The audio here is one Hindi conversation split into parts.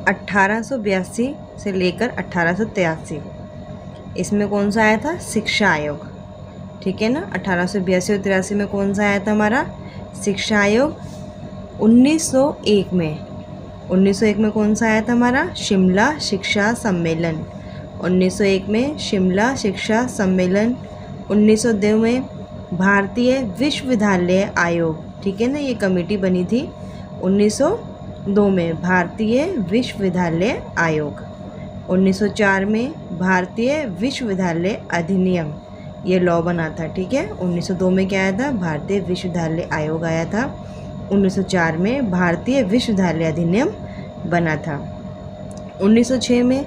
1882 से लेकर 1883, इसमें कौन सा आया था? शिक्षा आयोग। ठीक है ना, 1882 और 83 में कौन सा आया था हमारा? शिक्षा आयोग। 1901 में कौन सा आया था हमारा? शिमला शिक्षा सम्मेलन। 1901 में शिमला शिक्षा सम्मेलन। 1902 में भारतीय विश्वविद्यालय आयोग। ठीक है ना, ये कमेटी बनी थी 1902 में, भारतीय विश्वविद्यालय आयोग। 1904 में भारतीय विश्वविद्यालय अधिनियम, ये लॉ बना था। ठीक है, 1902 में क्या आया था? भारतीय विश्वविद्यालय आयोग आया था। 1904 में भारतीय विश्वविद्यालय अधिनियम बना था। 1906 में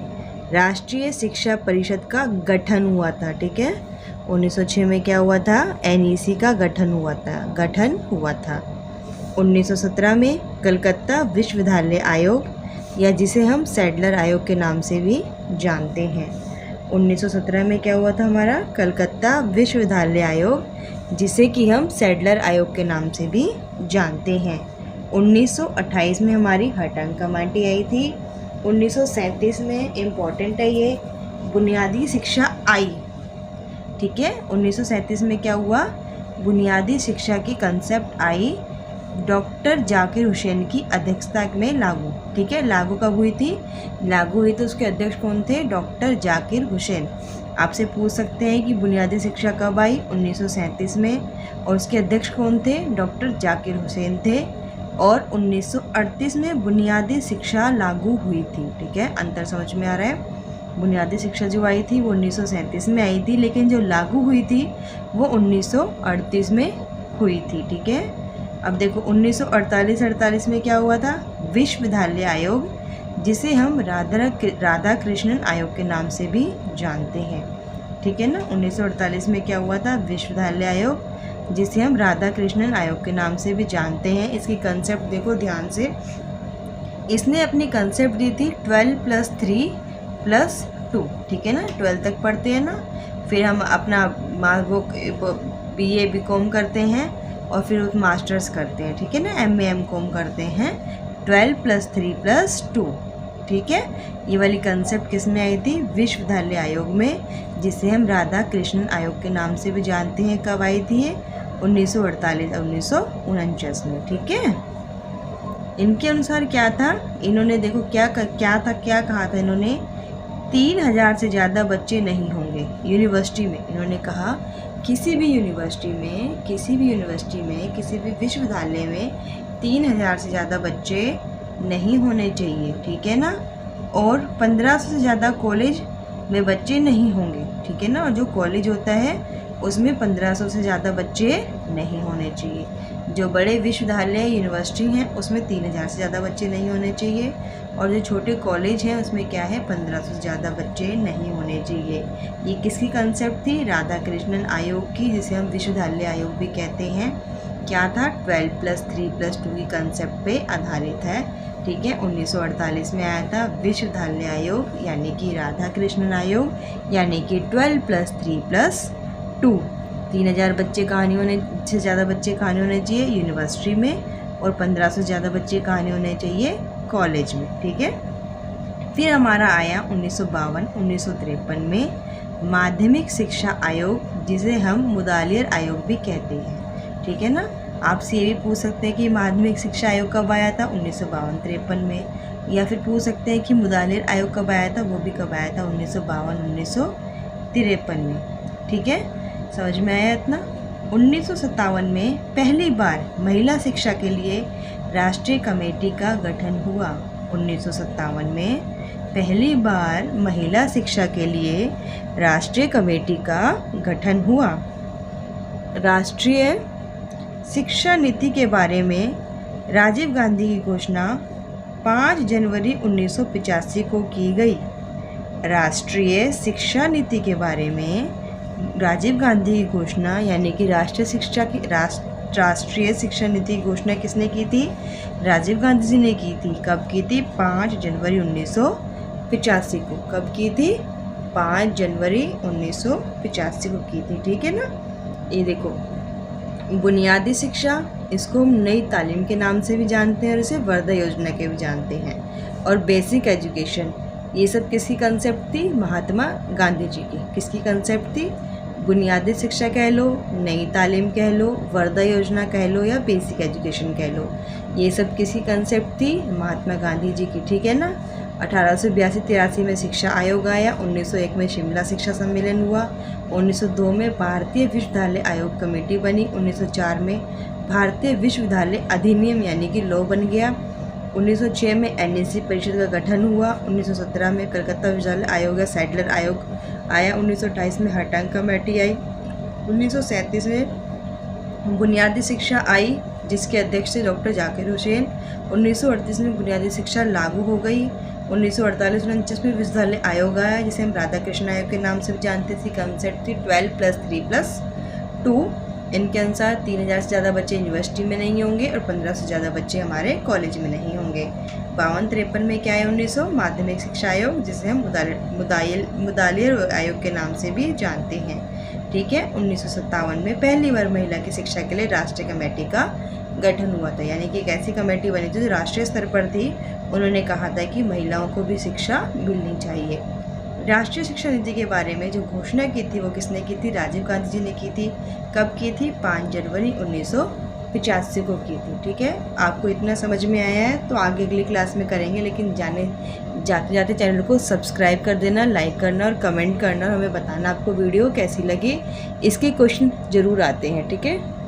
राष्ट्रीय शिक्षा परिषद का गठन हुआ था। ठीक है, 1906 में क्या हुआ था? NEC का गठन हुआ था। 1917 में कलकत्ता विश्वविद्यालय आयोग, या जिसे हम सैडलर आयोग के नाम से भी जानते हैं। 1917 में क्या हुआ था हमारा? कलकत्ता विश्वविद्यालय आयोग, जिसे कि हम सैडलर आयोग के नाम से भी जानते हैं। 1928 में हमारी हटंग कमेटी आई थी। 1937 में इम्पॉर्टेंट है ये, बुनियादी शिक्षा आई। ठीक है, 1937 में क्या हुआ? बुनियादी शिक्षा की कंसेप्ट आई, डॉक्टर जाकिर हुसैन की अध्यक्षता में लागू। ठीक है, लागू कब हुई थी? लागू हुई तो उसके अध्यक्ष कौन थे? डॉक्टर जाकिर हुसैन। आपसे पूछ सकते हैं कि बुनियादी शिक्षा कब आई? 1937 में, और उसके अध्यक्ष कौन थे? डॉक्टर जाकिर हुसैन थे। और 1938 में बुनियादी शिक्षा लागू हुई थी। ठीक है, अंतर समझ में आ रहा है? बुनियादी शिक्षा जो आई थी वो 1937 में आई थी, लेकिन जो लागू हुई थी वो 1938 में हुई थी। ठीक है, अब देखो 1948 में क्या हुआ था? विश्वविद्यालय आयोग, जिसे हम राधा कृष्णन आयोग के नाम से भी जानते हैं। ठीक है ना, 1948 में क्या हुआ था? विश्वविद्यालय आयोग, जिसे हम राधा कृष्णन आयोग के नाम से भी जानते हैं। इसकी कंसेप्ट देखो ध्यान से, इसने अपनी कंसेप्ट दी थी 12+3+2। ठीक है ना, 12 तक पढ़ते हैं ना, फिर हम अपना BA BCom करते हैं और फिर मास्टर्स करते हैं। ठीक है ना, MA MCom करते हैं। 12+3+2। ठीक है, ये वाली कंसेप्ट किस में आई थी? विश्वविद्यालय आयोग में, जिसे हम राधा कृष्णन आयोग के नाम से भी जानते हैं। कब आई थी ये? 1948 और 1949 में। ठीक है, इनके अनुसार क्या था? इन्होंने देखो क्या कहा था इन्होंने? 3000 से ज़्यादा बच्चे नहीं होंगे यूनिवर्सिटी में। इन्होंने कहा किसी भी यूनिवर्सिटी में, किसी भी विश्वविद्यालय में 3000 से ज़्यादा बच्चे नहीं होने चाहिए। ठीक है ना, और 1500 से ज़्यादा कॉलेज में बच्चे नहीं होंगे। ठीक है ना, और जो कॉलेज होता है उसमें 1500 से ज़्यादा बच्चे नहीं होने चाहिए। जो बड़े विश्वविद्यालय यूनिवर्सिटी हैं उसमें 3000 से ज़्यादा बच्चे नहीं होने चाहिए, और जो छोटे कॉलेज हैं उसमें क्या है? 1500 से ज़्यादा बच्चे नहीं होने चाहिए। ये किसकी कंसेप्ट थी? राधा कृष्णन आयोग की, जिसे हम विश्वविद्यालय आयोग भी कहते हैं। क्या था? 12+3+2 की कंसेप्ट पे आधारित है। ठीक है, 1948 में आया था विश्वविद्यालय आयोग, यानी कि राधा कृष्णन आयोग, यानी कि 12+3+2। 3000 बच्चे कहानी होने से ज़्यादा बच्चे कहानी होने चाहिए यूनिवर्सिटी में, और 1500 से ज़्यादा बच्चे कहानी होने चाहिए कॉलेज में। ठीक है, फिर हमारा आया 1952-1953 में माध्यमिक शिक्षा आयोग, जिसे हम मुदालियर आयोग भी कहते हैं। ठीक है ना, आपसे ये भी पूछ सकते हैं कि माध्यमिक शिक्षा आयोग कब आया था? 1952-53 में, या फिर पूछ सकते हैं कि मुदालियर आयोग कब आया था? वो भी कब आया था? 1952-1953 में। ठीक है, समझ में आया इतना? 1957 में पहली बार महिला शिक्षा के लिए राष्ट्रीय कमेटी का गठन हुआ। 1957 में पहली बार महिला शिक्षा के लिए राष्ट्रीय कमेटी का गठन हुआ। राष्ट्रीय शिक्षा नीति के बारे में राजीव गांधी की घोषणा 5 जनवरी 1985 को की गई। राष्ट्रीय शिक्षा नीति के बारे में राजीव गांधी की घोषणा, यानी कि राष्ट्रीय शिक्षा नीति की घोषणा किसने की थी? राजीव गांधी जी ने की थी। कब की थी? 5 जनवरी 1985 को। कब की थी? 5 जनवरी 1985 को की थी। ठीक है ना, ये देखो बुनियादी शिक्षा, इसको हम नई तालीम के नाम से भी जानते हैं और इसे वर्धा योजना के भी जानते हैं। और बेसिक एजुकेशन, ये सब किसकी कंसेप्ट थी? महात्मा गांधी जी की। किसकी कंसेप्ट थी? बुनियादी शिक्षा कह लो, नई तालीम कह लो, वर्धा योजना कह लो या बेसिक एजुकेशन कह लो, ये सब किसकी कंसेप्ट थी? महात्मा गांधी जी की। ठीक है ना। 1882-83 में शिक्षा आयोग आया, 1901 में शिमला शिक्षा सम्मेलन हुआ, 1902 में भारतीय विश्वविद्यालय आयोग कमेटी बनी, 1904 में भारतीय विश्वविद्यालय अधिनियम यानी कि लॉ बन गया, 1906 में एनएससी परिषद का गठन हुआ, 1917 में कलकत्ता विश्वविद्यालय आयोग या सैडलर आयोग आया, 1928 में हरटंग कमेटी आई, 1937 में बुनियादी शिक्षा आई जिसके अध्यक्ष थे डॉक्टर जाकिर हुसैन, 1938 में बुनियादी शिक्षा लागू हो गई, 1948-49 में विश्वविद्यालय आयोग आया जिसे हम राधा कृष्ण आयोग के नाम से भी जानते थे। कंसेप्ट थी 12+3+2। इनके अनुसार 3000 से ज़्यादा बच्चे यूनिवर्सिटी में नहीं होंगे और 1500 से ज़्यादा बच्चे हमारे कॉलेज में नहीं होंगे। 52-53 में क्या है? 1900 माध्यमिक शिक्षा आयोग जिसे हम मुदालियर आयोग के नाम से भी जानते हैं। ठीक है। 1957 में पहली बार महिला की शिक्षा के लिए राष्ट्रीय कमेटी का गठन हुआ था, यानी कि एक ऐसी कमेटी बनी थी जो राष्ट्रीय स्तर पर थी। उन्होंने कहा था कि महिलाओं को भी शिक्षा मिलनी चाहिए। राष्ट्रीय शिक्षा नीति के बारे में जो घोषणा की थी वो किसने की थी? राजीव गांधी जी ने की थी। कब की थी? 5 जनवरी 1985 को की थी। ठीक है। आपको इतना समझ में आया है तो आगे अगली क्लास में करेंगे, लेकिन जाते जाते चैनल को सब्सक्राइब कर देना, लाइक करना और कमेंट करना और हमें बताना आपको वीडियो कैसी लगी। इसके क्वेश्चन ज़रूर आते हैं। ठीक है।